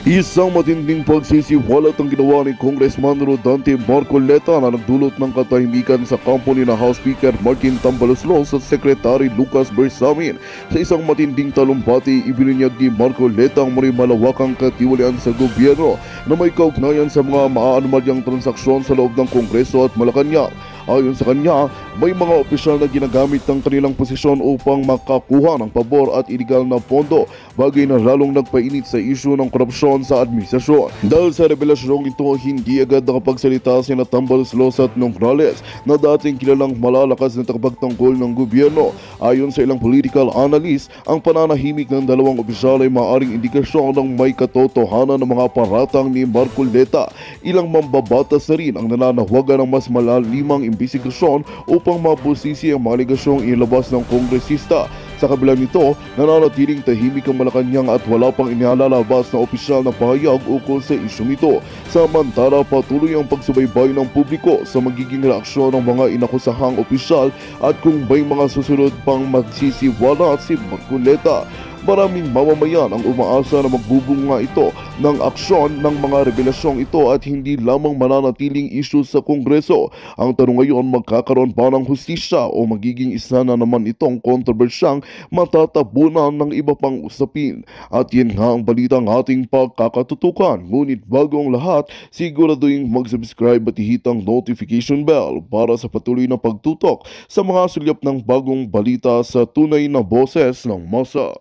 Isang matinding pagsisiwalat ang ginawa ni Congressman Rodante Marcoleta na nagdulot ng katahimikan sa kampo ni na House Speaker Martin Tambaloslos at Secretary Lucas Bersamin. Sa isang matinding talumpati, ibinunyag ni Marcoleta ang may malawakang katiwalian sa gobyerno na may kaugnayan sa mga maaanomalyang transaksyon sa loob ng Kongreso at Malacanang. Ayon sa kanya, may mga opisyal na ginagamit ng kanilang posisyon upang makakuha ng pabor at iligal na pondo, bagay na lalong nagpainit sa isyu ng korupsyon sa administrasyon. Dahil sa revelasyong ito, hindi agad nakapagsalita sina Tambaloslos at Nograles na dating kilalang malalakas na tagapagtanggol ng gobyerno. Ayon sa ilang political analyst, ang pananahimik ng dalawang opisyal ay maaaring indikasyon ng may katotohanan ng mga paratang ni Marcoleta. Ilang mambabatas na rin ang nananawagan ng mas malalimang imbestigasyon upang mabusisi ang mga negasyong inilabas ng kongresista. Sa kabila nito, nananatiling tahimik ang Malacanang at wala pang inilalabas na opisyal na pahayag ukol sa isyong ito. Samantala, patuloy ang pagsubaybay ng publiko sa magiging reaksyon ng mga inakusahang opisyal at kung may mga susunod pang magsisiwala si Marcoleta. Maraming mamamayan ang umaasa na magbubunga ito ng aksyon ng mga revelasyong ito at hindi lamang mananatiling isyu sa Kongreso. Ang tanong ngayon, magkakaroon ba ng hustisya o magiging isa na naman itong kontrobersyang matatabunan ng iba pang usapin? At yan nga ang balitang ating pagkakatutukan. Ngunit bago ang lahat, siguraduhin mag-subscribe at ihit ang notification bell para sa patuloy na pagtutok sa mga sulyap ng bagong balita sa tunay na boses ng masa.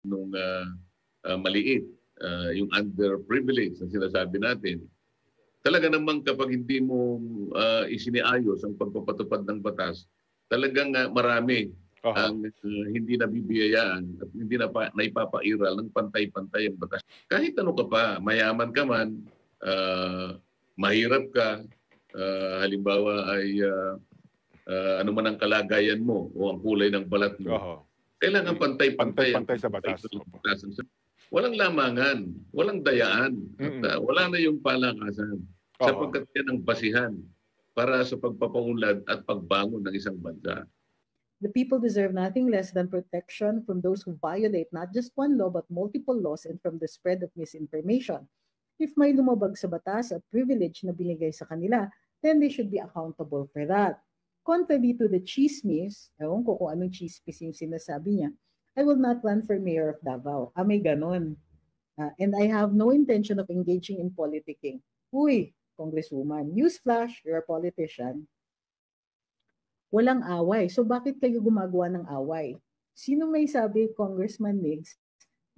Nung maliit, yung underprivileged na sinasabi natin, talaga namang kapag hindi mo isiniayos ang pagpapatupad ng batas, talagang marami ang hindi nabibiyayaan at hindi naipapairal ng pantay-pantay ang batas. Kahit ano ka pa, mayaman ka man, mahirap ka, halimbawa ay ano man ang kalagayan mo o ang kulay ng balat mo. Kailangan pantay-pantay sa batas. Walang lamangan, walang dayaan, at wala na yung palakasan. Sapagkat yan ang basihan para sa pagpapaunlad at pagbangon ng isang bansa. The people deserve nothing less than protection from those who violate not just one law but multiple laws and from the spread of misinformation. If may lumabag sa batas at privilege na binigay sa kanila, then they should be accountable for that. Contrary to the chismis, ewan ko kung anong chismis yung sinasabi niya, I will not run for mayor of Davao. May ganon. And I have no intention of engaging in politicking. Uy, Congresswoman, newsflash, you're a politician. Walang away. So bakit kayo gumagawa ng away? Sino may sabi, Congressman Migs,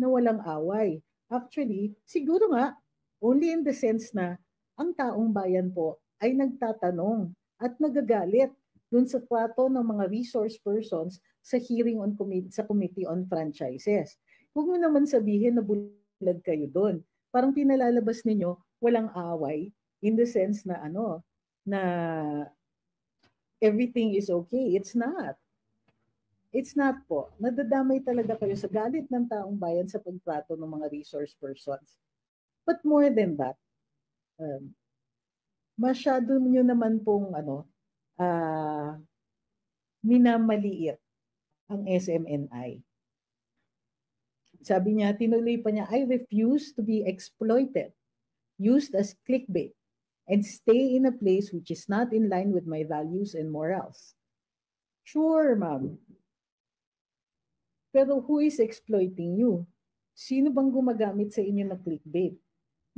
na walang away? Actually, siguro nga, only in the sense na ang taong bayan po ay nagtatanong at nagagalit dun sa trato ng mga resource persons sa hearing on sa Committee on Franchises. Huwag mo naman sabihin na bulag kayo dun. Parang pinalalabas ninyo walang away in the sense na na everything is okay. It's not. It's not po. Nadadamay talaga kayo sa galit ng taong bayan sa pagtrato ng mga resource persons. But more than that, masyado nyo naman pong minamaliit ang SMNI. Sabi niya, tinuloy pa niya, I refuse to be exploited, used as clickbait, and stay in a place which is not in line with my values and morals. Sure, ma'am. Pero who is exploiting you? Sino bang gumagamit sa inyo ng clickbait?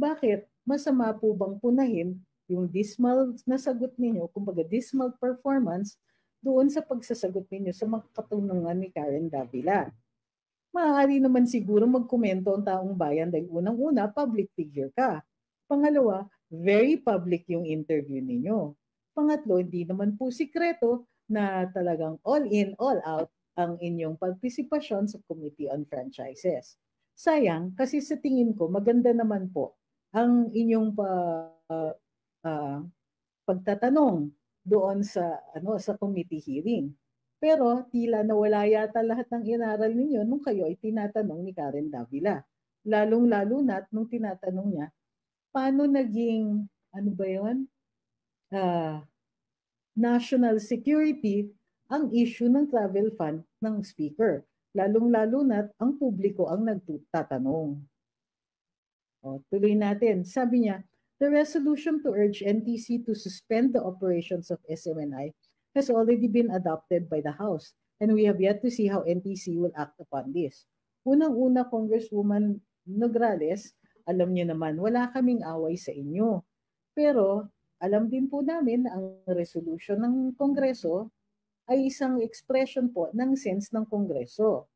Bakit? Masama po bang punahin yung dismal na sagot ninyo, kumbaga dismal performance, doon sa pagsasagot ninyo sa mga katanungan ni Karen Davila? Maaari naman siguro magkomento ang taong bayan dahil unang-una, public figure ka. Pangalawa, very public yung interview ninyo. Pangatlo, hindi naman po sikreto na talagang all in, all out ang inyong partisipasyon sa Committee on Franchises. Sayang, kasi sa tingin ko, maganda naman po ang inyong pagtatanong doon sa sa committee hearing. Pero tila nawala yata lahat ng inaral ninyo nung kayo ay tinatanong ni Karen Davila. Lalong-lalo na't nung tinatanong niya, paano naging ano ba yun? National security ang issue ng travel fund ng speaker. Lalong-lalo na't ang publiko ang nagtatanong. O, tuloy natin. Sabi niya, the resolution to urge NTC to suspend the operations of SMNI has already been adopted by the House, and we have yet to see how NTC will act upon this. Unang-una, Congresswoman Nograles, alam niyo naman, wala kaming away sa inyo. Pero alam din po namin na ang resolution ng Kongreso ay isang expression po ng sense ng Kongreso.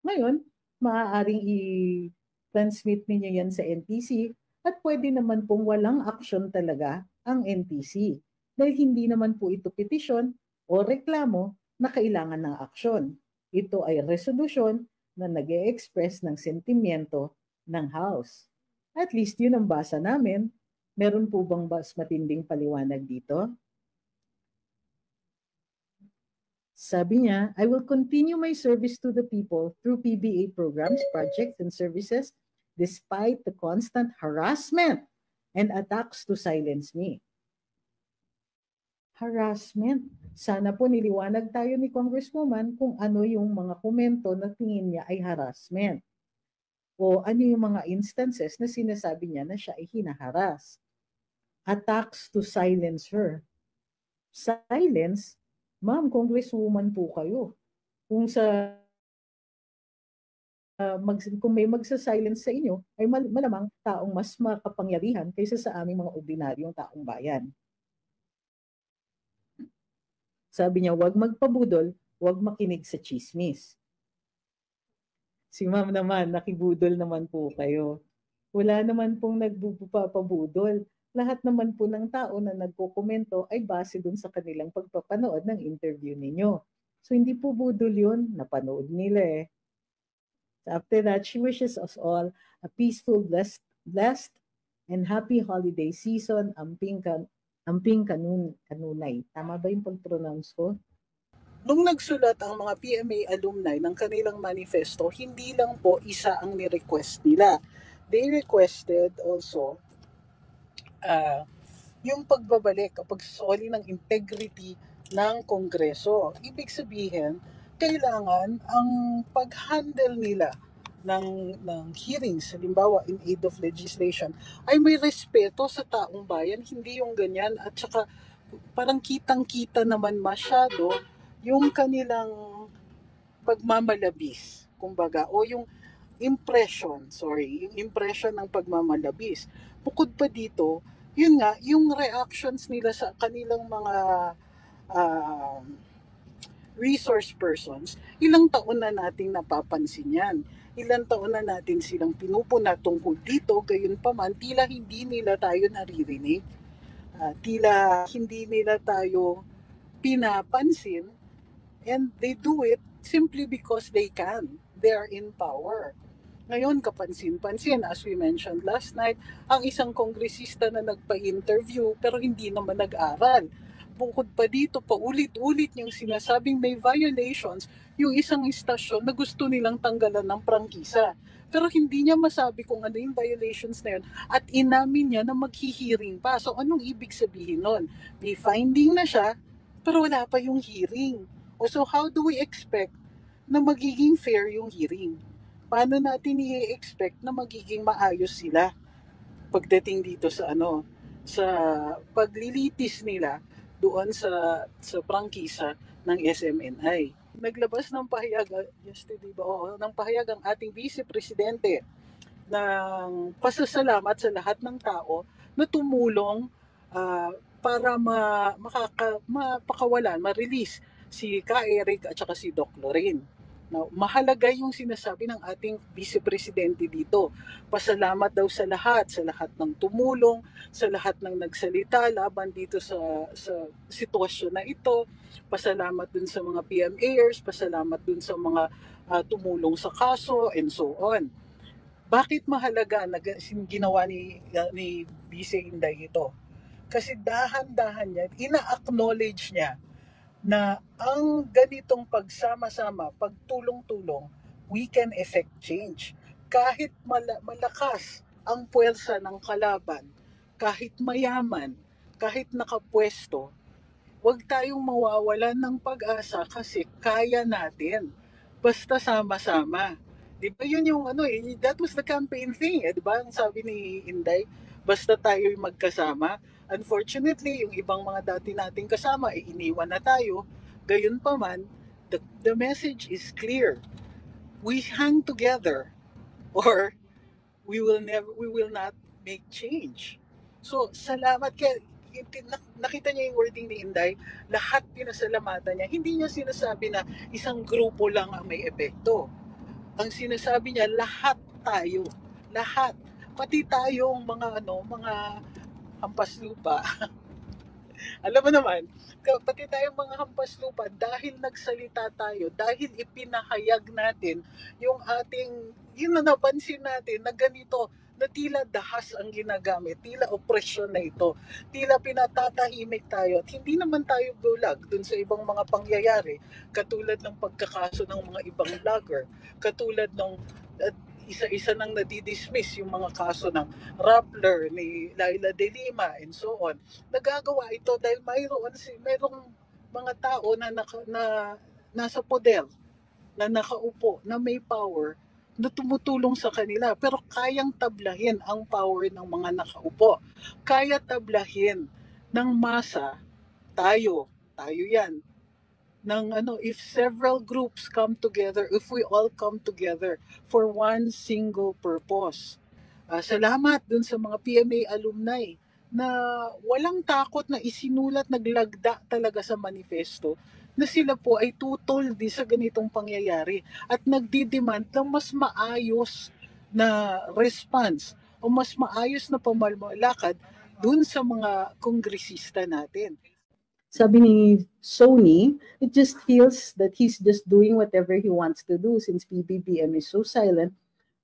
Ngayon, maaaring i-transmit ninyo yan sa NTC at pwede naman pong walang action talaga ang NTC dahil hindi naman po ito petisyon o reklamo na kailangan ng aksyon. Ito ay resolution na nag-e-express ng sentimiento ng House. At least yun ang basa namin. Meron po bang mas matinding paliwanag dito? Sabi niya, I will continue my service to the people through PBA programs, projects, and services despite the constant harassment and attacks to silence me. Harassment. Sana po niliwanag tayo ni Congresswoman kung ano yung mga komento na tingin niya ay harassment. O ano yung mga instances na sinasabi niya na siya ay hinaharas. Attacks to silence her. Silence? Ma'am, Congresswoman po kayo. Kung kung may magsa-silence sa inyo, ay malamang taong mas makapangyarihan kaysa sa aming mga ordinaryong taong bayan. Sabi niya, huwag magpabudol, huwag makinig sa chismis. Si ma'am naman, nakibudol naman po kayo. Wala naman pong nagpapabudol. Lahat naman po ng tao na nagkokomento ay base dun sa kanilang pagpapanood ng interview ninyo. So hindi po budol yun, napanood nila eh. After that, she wishes us all a peaceful, blessed, and happy holiday season. Amping kanunay. Tama ba yung pag-pronounce ko? Nung nagsulat ang mga PMA alumni ng kanilang manifesto, hindi lang po isa ang ni-request nila. They requested also yung pagbabalik o pagsasoli ng integrity ng Kongreso. Ibig sabihin, kailangan ang pag-handle nila ng hearings, halimbawa in aid of legislation, ay may respeto sa taong bayan, hindi yung ganyan. At saka parang kitang-kita naman masyado yung kanilang pagmamalabis, kumbaga, o yung impression ng pagmamalabis. Bukod pa dito, yun nga, yung reactions nila sa kanilang mga resource persons, ilang taon na nating napapansin yan. Ilang taon na natin silang pinupuna tungkol dito, gayon pa man, tila hindi nila tayo naririnig. Tila hindi nila tayo pinapansin, and they do it simply because they can. They are in power. Ngayon, kapansin-pansin, as we mentioned last night, ang isang kongresista na nagpa-interview pero hindi naman nag-aral. Bukod pa dito, paulit-ulit niyang sinasabing may violations yung isang istasyon na gusto nilang tanggalan ng prangkisa. Pero hindi niya masabi kung ano yung violations na yun at inamin niya na maghihiring pa. So anong ibig sabihin nun? May finding na siya pero wala pa yung hearing. So how do we expect na magiging fair yung hearing? Paano natin i-expect na magiging maayos sila pagdating dito sa sa paglilitis nila doon sa prangkisa ng SMNI? Naglabas ng pahayag yesterday ng pahayag ang ating Vice Presidente ng pasasalamat sa lahat ng tao na tumulong para mapakawalan, ma-release si Ka Eric at saka si Doc Lorraine. Now, mahalaga yung sinasabi ng ating Vice Presidente dito. Pasalamat daw sa lahat ng tumulong, sa lahat ng nagsalita laban dito sa sitwasyon na ito. Pasalamat dun sa mga PMAers, pasalamat dun sa mga tumulong sa kaso, and so on. Bakit mahalaga na ginawa ni Vice Inday ito? Kasi dahan-dahan niya, ina-acknowledge niya na ang ganitong pagsama-sama, pagtulong-tulong, we can effect change. Kahit malakas ang puwersa ng kalaban, kahit mayaman, kahit nakapwesto, huwag tayong mawawalan ng pag-asa kasi kaya natin. Basta sama-sama. Di ba yun yung that was the campaign thing, di ba? Ang sabi ni Inday, basta tayo'y magkasama. Unfortunately, yung ibang mga dati nating kasama, iniwan na tayo. Gayunpaman, the message is clear. We hang together or we will not make change. So, salamat kay nakita niya yung wording ni Inday, lahat pinasalamatan niya. Hindi niya sinasabi na isang grupo lang ang may epekto. Ang sinasabi niya, lahat tayo. Lahat. Pati tayong mga hampas lupa. Alam mo naman, pati tayong mga hampas lupa, dahil nagsalita tayo, dahil ipinahayag natin yung yun na napansin natin na ganito, na tila dahas ang ginagamit, tila opresyon na ito, tila pinatatahimik tayo, at hindi naman tayo bulag dun sa ibang mga pangyayari, katulad ng pagkakaso ng mga ibang vlogger, katulad ng isa-isa nang nadidismiss yung mga kaso ng Rappler, ni Laila De Lima, and so on. Nagagawa ito dahil mayroong mga tao na nasa poder, na nakaupo, na may power, na tumutulong sa kanila. Pero kayang tablahin ang power ng mga nakaupo. Kaya tablahin ng masa, tayo yan, if several groups come together, if we all come together for one single purpose. Salamat dun sa mga PMA alumni na walang takot na isinulat, naglagda talaga sa manifesto na sila po ay tutol sa ganitong pangyayari at nagdidemand ng mas maayos na response o mas maayos na pamamalakad dun sa mga kongresista natin. Sabi ni Sony, it just feels that he's just doing whatever he wants to do since PBBM is so silent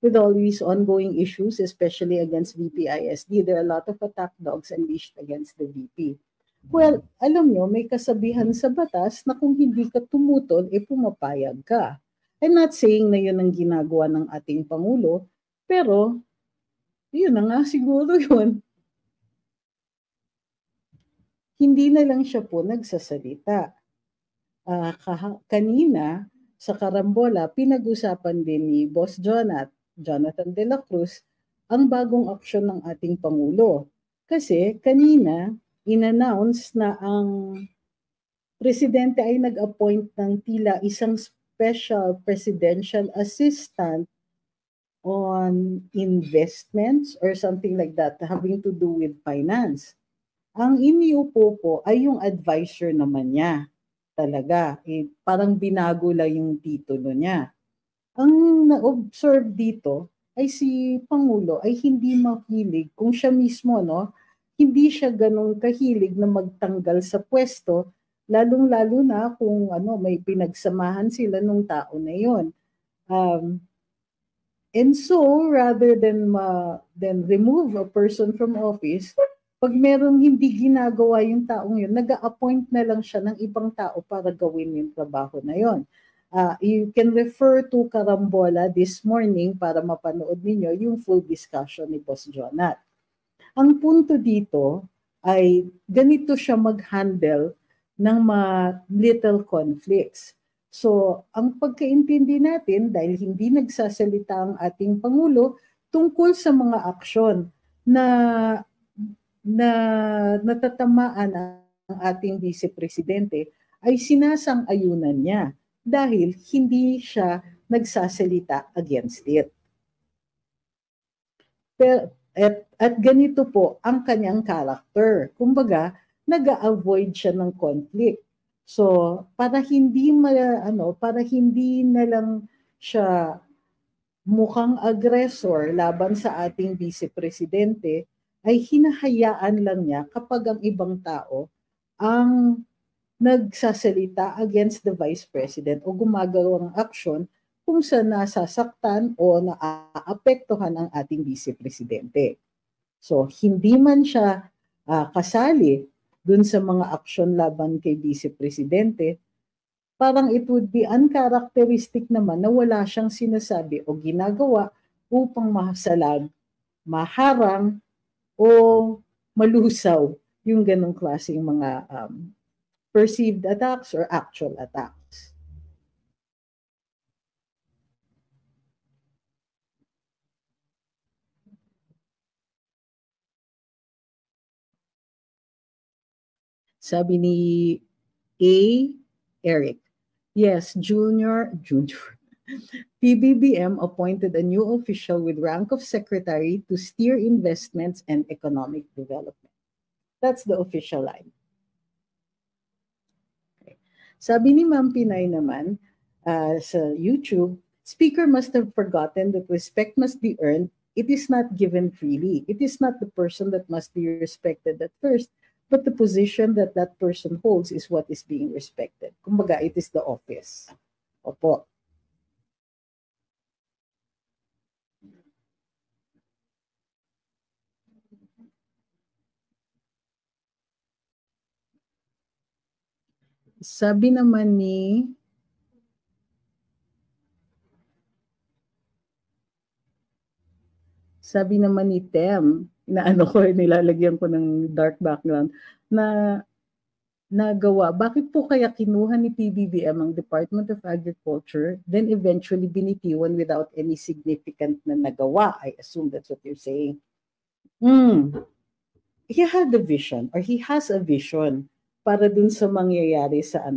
with all these ongoing issues, especially against VPISD. There are a lot of attack dogs unleashed against the VP. Well, alam nyo, may kasabihan sa batas na kung hindi ka tumutol, pumapayag ka. I'm not saying na yun ang ginagawa ng ating Pangulo, pero yun na nga siguro yun. Hindi na lang siya po nagsasalita. Kanina, sa Karambola, pinag-usapan din ni Boss Jonathan De La Cruz, ang bagong aksyon ng ating Pangulo. Kasi kanina, in-announce na ang presidente ay nag-appoint ng tila isang special presidential assistant on investments or something like that having to do with finance. Ang iniupo po ay yung advisor naman niya. Talaga, parang binago lang yung titulo niya. Ang na-observe dito ay si Pangulo ay hindi mahilig kung siya mismo, hindi siya ganun kahilig na magtanggal sa pwesto, lalong-lalo na kung may pinagsamahan sila nung tao na yon. And so, rather than remove a person from office, pag merong hindi ginagawa yung taong yun, nag-a-appoint na lang siya ng ibang tao para gawin yung trabaho na yun. You can refer to Karambola this morning para mapanood ninyo yung full discussion ni Boss Jonat. Ang punto dito ay ganito siya mag-handle ng mga little conflicts. So, ang pagkaintindi natin, dahil hindi nagsasalita ang ating Pangulo tungkol sa mga aksyon na natatamaan ang ating Vice Presidente, ay sinasang-ayunan niya dahil hindi siya nagsasalita against it. Pero, at ganito po ang kanyang character. Kumbaga, nag-a-avoid siya ng conflict. So, para hindi na lang siya mukhang aggressor laban sa ating Vice Presidente, ay hinahayaan lang niya kapag ang ibang tao ang nagsasalita against the Vice President o gumagawang aksyon kung saan nasasaktan o naaapektuhan ang ating Vice Presidente. So, hindi man siya kasali dun sa mga aksyon laban kay Vice Presidente, parang it would be uncharacteristic naman na wala siyang sinasabi o ginagawa upang mahasalag, maharang, o malusaw yung ganong klaseng mga perceived attacks or actual attacks. Sabi ni A. Eric, yes, Junior, PBBM appointed a new official with rank of secretary to steer investments and economic development. That's the official line. Okay. Sabi ni Ma'am Pinay naman sa YouTube, Speaker must have forgotten that respect must be earned. It is not given freely. It is not the person that must be respected at first, but the position that that person holds is what is being respected. Kumbaga, it is the office. Opo. Sabi naman ni Tem, nilalagyan ko ng dark background, na nagawa. Bakit po kaya kinuha ni PBBM ang Department of Agriculture, then eventually binitiwan without any significant na nagawa? I assume that's what you're saying. He had a vision, or he has a vision para dun sa mangyayari sa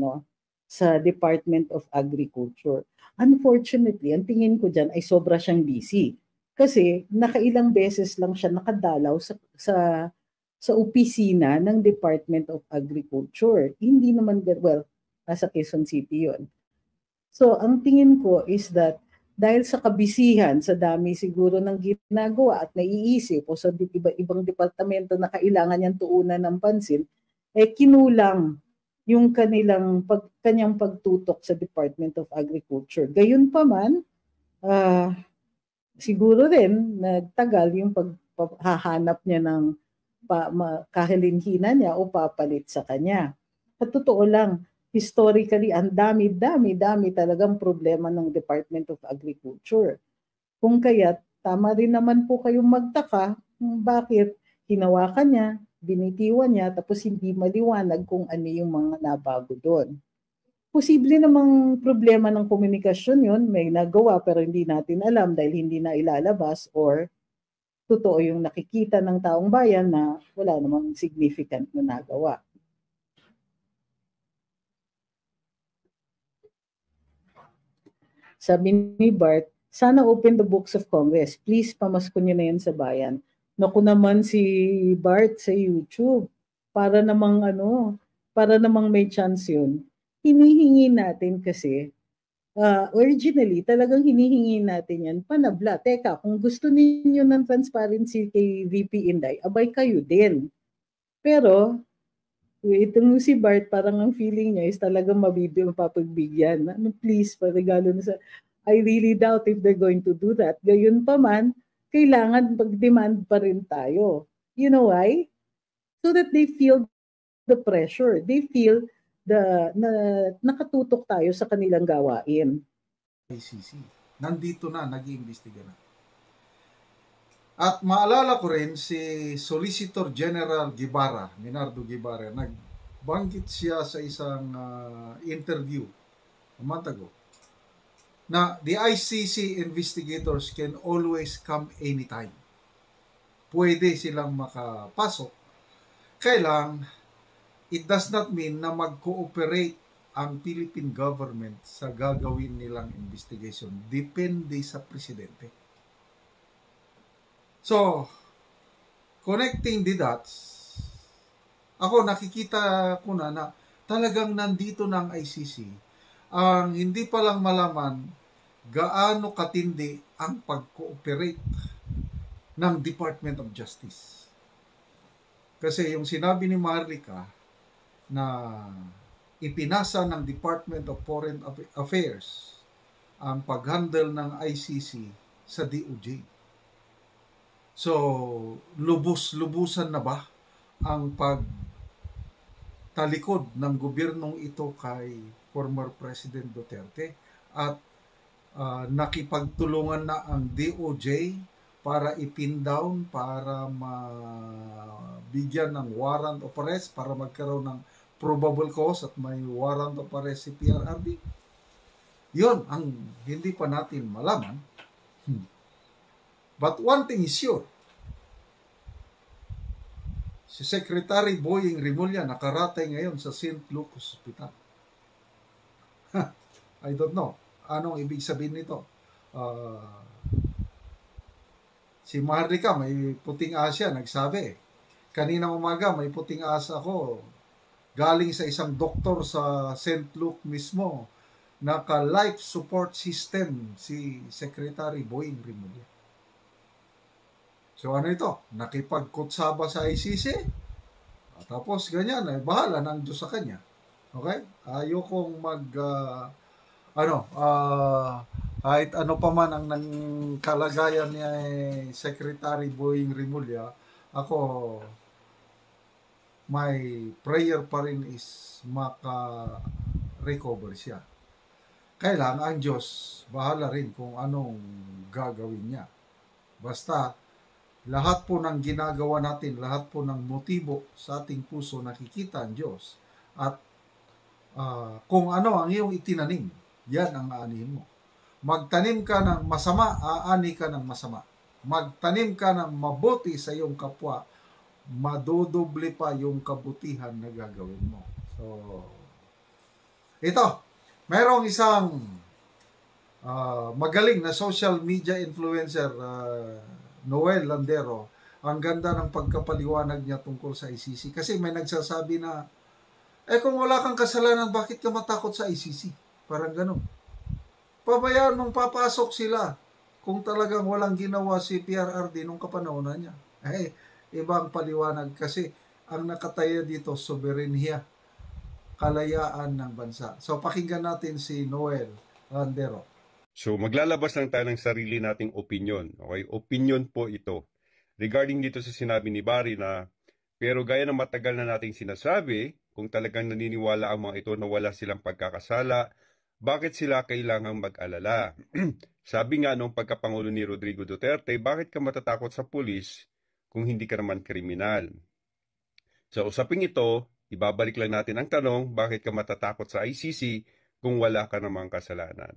sa Department of Agriculture. Unfortunately, ang tingin ko dyan ay sobra siyang busy. Kasi nakailang beses lang siya nakadalaw sa opisina ng Department of Agriculture. Hindi naman, nasa Quezon City yun. So, ang tingin ko is that dahil sa kabisihan, sa dami siguro ng ginagawa at naiisip o sa iba-ibang departamento na kailangan niyang tuunan ng pansin, kinulang yung kanyang pagtutok sa Department of Agriculture. Gayunpaman, siguro rin nagtagal yung paghahanap niya ng kahilinhina niya o papalit sa kanya. At totoo lang, historically, ang dami talagang problema ng Department of Agriculture. Kung kaya't, tama rin naman po kayong magtaka bakit hinawakan niya, binitiwan niya, tapos hindi maliwanag kung ano yung mga nabago doon. Posible namang problema ng komunikasyon yun, may nagawa pero hindi natin alam dahil hindi na ilalabas, or totoo yung nakikita ng taong bayan na wala namang significant na nagawa. Sabi ni Bart, sana open the books of Congress. Please, pamasko niyo na yan sa bayan. Naku naman si Bart sa YouTube. Para namang may chance yun. Hinihingi natin kasi, originally, talagang hinihingi natin yan, panabla. Teka, kung gusto ninyo ng transparency kay VP Inday, abay kayo din. Pero, itong si Bart, parang ang feeling niya is talagang mapapagbigyan. Please, paregalo na sa... I really doubt if they're going to do that. Gayon pa man, kailangan pag-demand pa rin tayo. You know why? So that they feel the pressure. They feel nakatutok tayo sa kanilang gawain. ICC. Nandito na, nag-iimbestiga na. At maalala ko rin si Solicitor General Guevara, Minardo Guevara, nagbanggit siya sa isang interview a month ago na the ICC investigators can always come anytime. Pwede silang makapasok. Kailang, it does not mean na mag-cooperate ang Philippine government sa gagawin nilang investigation. Depende sa presidente. So, connecting the dots, ako nakikita ko na talagang nandito na ang ICC. Ang hindi pa lang malaman gaano katindi ang pag-cooperate ng Department of Justice. Kasi yung sinabi ni Marlica na ipinasa ng Department of Foreign Affairs ang pag-handle ng ICC sa DOJ. So, lubos-lubusan na ba ang pagtalikod ng gobyernong ito kay former President Duterte at nakipagtulungan na ang DOJ para ipin down, para mabigyan ng warrant of arrest, para magkaroon ng probable cause at may warrant of arrest si PRRD. Yun ang hindi pa natin malaman. But one thing is sure, si Secretary Boying Rimulya nakaratay ngayon sa St. Luke's Hospital. I don't know. Anong ibig sabihin nito? Si Maharlika, may puting asa, nagsabi. Kaninang umaga, may puting asa ako. Galing sa isang doktor sa St. Luke mismo. Naka-life support system si Secretary Boying Rimulya. So ano ito? Nakipagkutsaba sa ICC? Tapos ganyan, bahala ng Diyos sa kanya. Okay? Ayokong kahit ano pa man ang kalagayan ni Secretary Boying Rimulya, ako, my prayer pa rin is maka-recover siya. Kailangan ang Diyos, bahala rin kung anong gagawin niya. Basta, lahat po ng ginagawa natin, lahat po ng motibo sa ating puso, nakikita ang Diyos. At kung ano ang iyong itinanim, yan ang aanihin mo. Magtanim ka ng masama, aani ka ng masama. Magtanim ka ng mabuti sa iyong kapwa, madodoble pa yung kabutihan na gagawin mo. So, ito, mayroong isang magaling na social media influencer, Noel Landero. Ang ganda ng pagkapaliwanag niya tungkol sa ICC. Kasi may nagsasabi na, kung wala kang kasalanan, bakit ka matakot sa ICC? Parang ganun. Pabayaan mong papasok sila kung talagang walang ginawa si PRRD nung kapanahonan niya. Ibang paliwanag kasi ang nakataya dito, soberenya, kalayaan ng bansa. So pakinggan natin si Noel Landero. So maglalabas lang tayo ng sarili nating opinion. Okay? Opinion po ito. Regarding dito sa sinabi ni Barry na, pero gaya ng matagal na nating sinasabi, kung talagang naniniwala ang mga ito na wala silang pagkakasala, bakit sila kailangang mag-alala? Sabi nga nung pagkapangulo ni Rodrigo Duterte, bakit ka matatakot sa pulis kung hindi ka naman kriminal? Sa usaping ito, ibabalik lang natin ang tanong, bakit ka matatakot sa ICC kung wala ka namang kasalanan?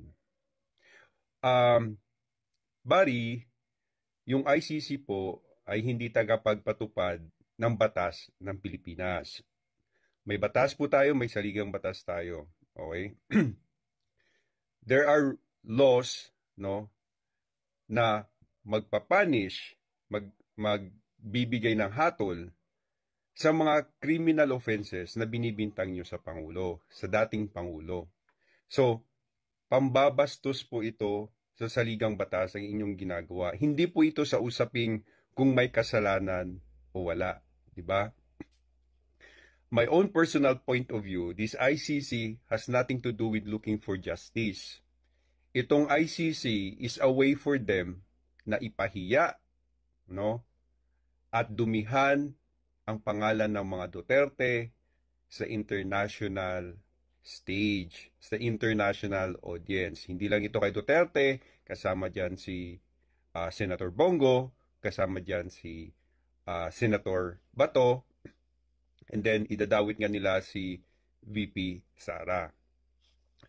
Barry, yung ICC po ay hindi tagapagpatupad ng batas ng Pilipinas. May batas po tayo, may saligang batas tayo. Okay? There are laws, no, na magpapunish, magbibigay ng hatol sa mga criminal offenses na binibintang nyo sa Pangulo, sa dating Pangulo. So, pambabastos po ito sa saligang batas ang inyong ginagawa. Hindi po ito sa usaping kung may kasalanan o wala, di ba? My own personal point of view, this ICC has nothing to do with looking for justice. Itong ICC is a way for them na ipahiya, no? At dumihan ang pangalan ng mga Duterte sa international stage, sa international audience. Hindi lang ito kay Duterte, kasama dyan si Senator Bongo, kasama dyan si Senator Bato, and then idadawit nga nila si VP Sara.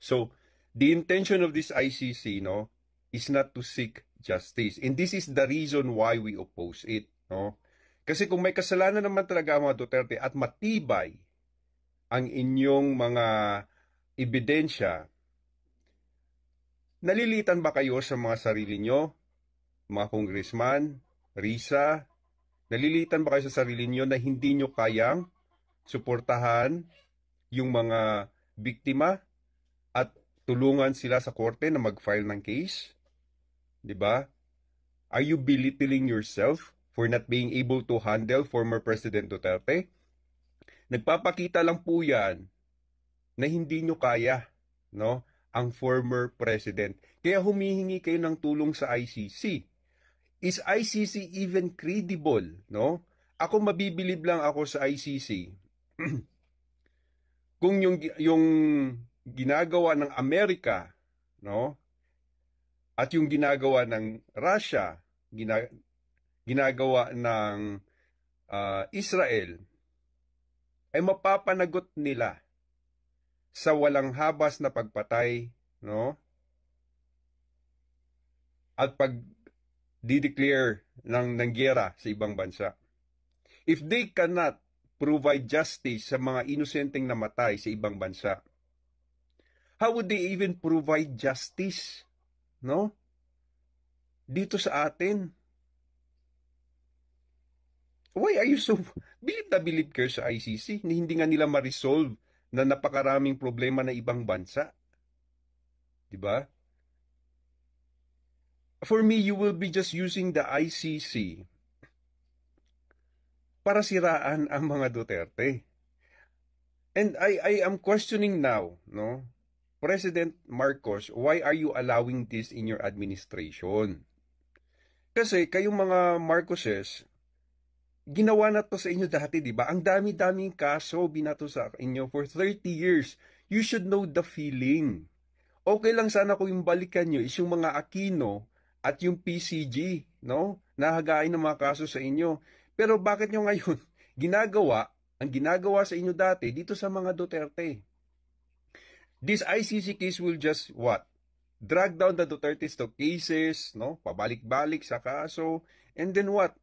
So, the intention of this ICC, no, is not to seek justice. And this is the reason why we oppose it, no? Kasi kung may kasalanan naman talaga ang mga Duterte at matibay ang inyong mga ebidensya, nalilitan ba kayo sa mga sarili nyo, mga congressman, Risa? Nalilitan ba kayo sa sarili nyo na hindi nyo kayang suportahan yung mga biktima at tulungan sila sa korte na mag-file ng case? Diba? Are you belittling yourself for not being able to handle former President Duterte? Nagpapakita lang po yan na hindi nyo kaya, no, ang former president. Kaya humihingi kayo ng tulong sa ICC. Is ICC even credible, no? Ako mabibilib lang ako sa ICC. Kung yung ginagawa ng Amerika, no? At yung ginagawa ng Russia, ginagawa ng Israel ay mapapanagot nila sa walang habas na pagpatay, no? At pag-declare ng giyera sa ibang bansa. If they cannot provide justice sa mga inosenteng namatay sa ibang bansa, how would they even provide justice, no? Dito sa atin. Why are you so bilib kayo sa ICC na hindi nga nila ma-resolve na napakaraming problema na ibang bansa? Diba? For me, you will be just using the ICC para siraan ang mga Duterte. And I am questioning now, no? President Marcos, why are you allowing this in your administration? Kasi kayong mga Marcoses, ginawa na to sa inyo dati, di ba? Ang dami-daming kaso binato sa inyo for 30 years. You should know the feeling. Okay lang sana kung yung balikan nyo is yung mga Aquino at yung PCG, no? Nahagain ng mga kaso sa inyo. Pero bakit nyo ngayon ang ginagawa sa inyo dati dito sa mga Duterte? This ICC case will just what? Drag down the Dutertes to cases, no? Pabalik-balik sa kaso. And then what?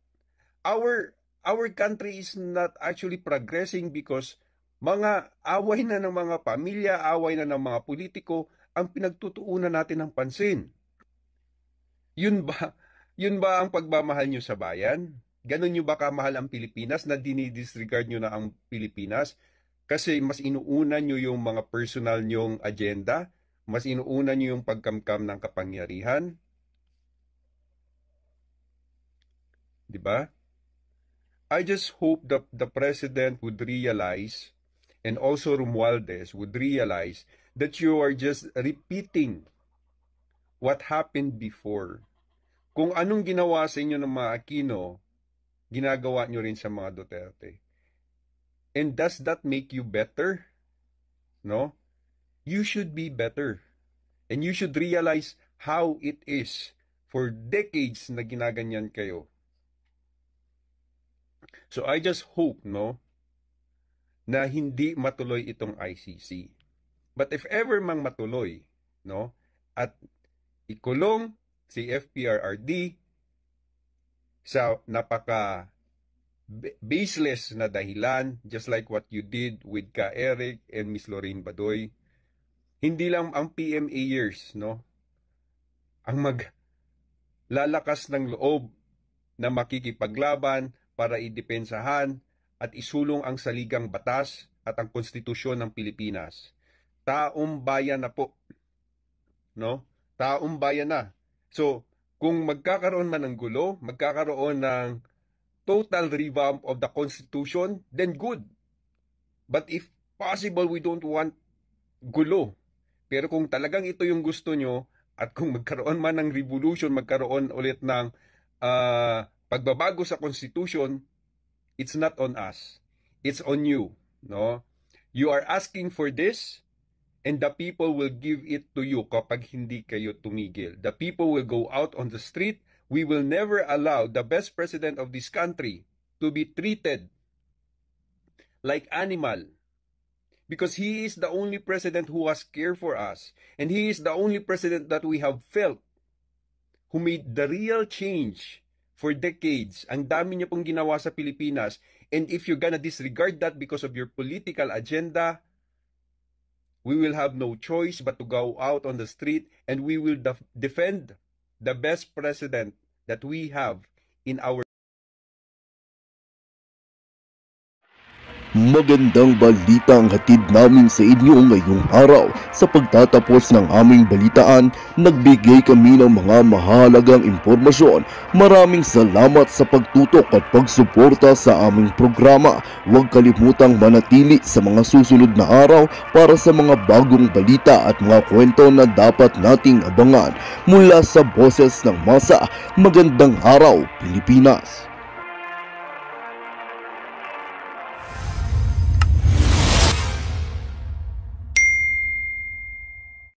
Our country is not actually progressing because mga away na ng mga pamilya, away na ng mga politiko ang pinagtutuunan natin ng pansin. Yun ba ang pagmamahal nyo sa bayan? Ganon nyo ba kamahal ang Pilipinas na dinidisregard nyo na ang Pilipinas? Kasi mas inuuna nyo yung mga personal nyong agenda, mas inuuna nyo yung pagkamkam ng kapangyarihan. Diba? I just hope that the President would realize, and also Romualdez would realize, that you are just repeating what happened before. Kung anong ginawa sa inyo ng mga Aquino, ginagawa nyo rin sa mga Duterte. And does that make you better? No? You should be better. And you should realize how it is for decades na ginaganyan kayo. So I just hope, no, na hindi matuloy itong ICC. But if ever mang matuloy, no, at ikulong si FPRRD sa napaka baseless na dahilan, just like what you did with Ka Eric and Miss Lorraine Badoy, hindi lang ang PMA years, no, ang maglalakas ng loob na makikipaglaban para idepensahan at isulong ang saligang batas at ang konstitusyon ng Pilipinas. Taong bayan na po. No? Taong bayan na. So, kung magkakaroon man ng gulo, magkakaroon ng total revamp of the Constitution, then good. But if possible, we don't want gulo. Pero kung talagang ito yung gusto nyo, at kung magkaroon man ng revolution, magkaroon ulit ng pagbabago sa Constitution, it's not on us. It's on you. No? You are asking for this, and the people will give it to you kapag hindi kayo tumigil. The people will go out on the street. We will never allow the best president of this country to be treated like animal. Because he is the only president who has care for us. And he is the only president that we have felt who made the real change for decades. Ang dami niya pong ginawa sa Pilipinas. And if you're gonna disregard that because of your political agenda, we will have no choice but to go out on the street and we will defend the best president that we have in our Magandang balita ang hatid namin sa inyo ngayong araw. Sa pagtatapos ng aming balitaan, nagbigay kami ng mga mahalagang impormasyon. Maraming salamat sa pagtutok at pagsuporta sa aming programa. Huwag kalimutang manatili sa mga susunod na araw para sa mga bagong balita at mga kwento na dapat nating abangan. Mula sa Boses ng Masa, magandang araw, Pilipinas!